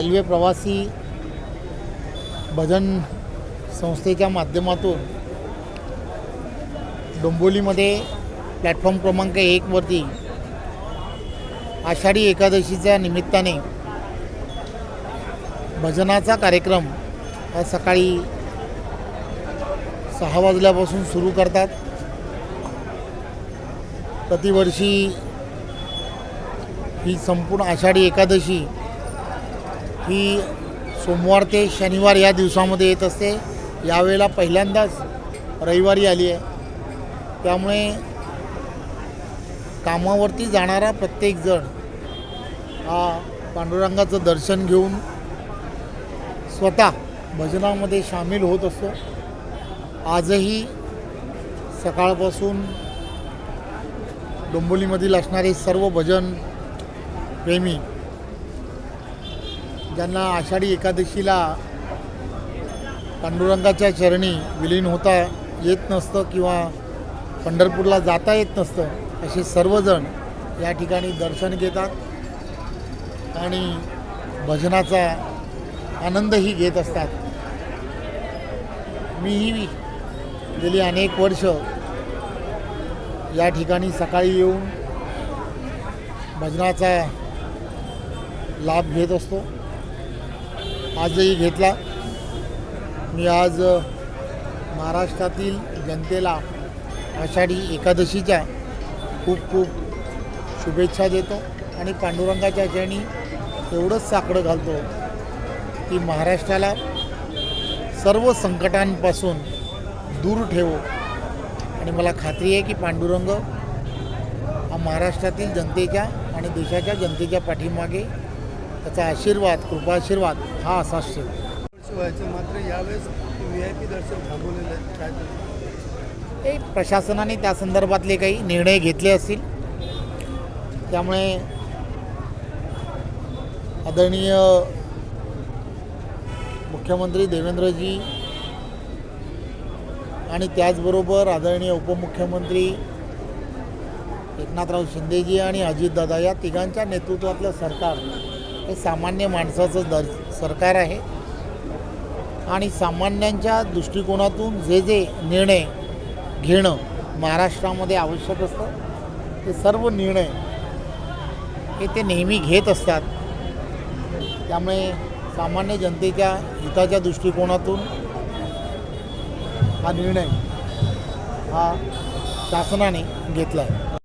Railway प्रवासी भजन संस्थेच्या माध्यमातून डोंबिवलीमध्ये प्लॅटफॉर्म क्रमांक 1 वरती आषाढी एकादशीच्या निमित्ताने भजनाचा कार्यक्रम हा सकाळी 6 वाजल्यापासून सुरू करतात। प्रतिवर्षी ही संपूर्ण आषाढी एकादशी ही सोमवार ते शनिवार या दिवसामध्ये येत असते। यावेळेला पहिल्यांदाच रविवारी आली आहे, त्यामुळे कामावरती जाणारा प्रत्येकजण हा पांडुरंगाचं दर्शन घेऊन स्वतः भजनामध्ये सामील होत असतो। आजही सकाळपासून डोंबिवलीमधील असणारे सर्व भजन प्रेमी ज्यांना आषाढी एकादशीला पांडुरंगाच्या चरणी विलीन होता येत नसतं किंवा पंढरपूरला जाता येत नसतं, असे सर्वजण या ठिकाणी दर्शन घेतात आणि भजनाचा आनंदही घेत असतात। मीही गेली अनेक वर्ष या ठिकाणी सकाळी येऊन भजनाचा लाभ घेत असतो। आजही घेतला। मी आज महाराष्ट्रातील जनतेला आषाढी एकादशीच्या खूप खूप शुभेच्छा देतो आणि पांडुरंगाच्या चरणी एवढंच साकडं घालतो की महाराष्ट्राला सर्व संकटांपासून दूर ठेवो। आणि मला खात्री आहे की पांडुरंग हा महाराष्ट्रातील जनतेच्या आणि देशाच्या जनतेच्या पाठीमागे त्याचा आशीर्वाद कृपा आशीर्वाद हा असाच व्हायचं, मात्र यावेळेस VIP दर्शन थांबवलेलं आहे। हे प्रशासनाने त्या संदर्भातले काही निर्णय घेतले असतील, त्यामुळे आदरणीय मुख्यमंत्री देवेंद्रजी आणि त्याचबरोबर आदरणीय उपमुख्यमंत्री एकनाथराव शिंदेजी आणि अजितदादा या तिघांच्या नेतृत्वातलं सरकार हे सामान्य माणसाचं सरकार आहे आणि सामान्यांच्या दृष्टिकोनातून जे जे निर्णय घेणं महाराष्ट्रामध्ये आवश्यक असतं ते सर्व निर्णय हे ते नेहमी घेत असतात। त्यामुळे सामान्य जनतेच्या हिताच्या दृष्टिकोनातून हा निर्णय हा शासनाने घेतला आहे।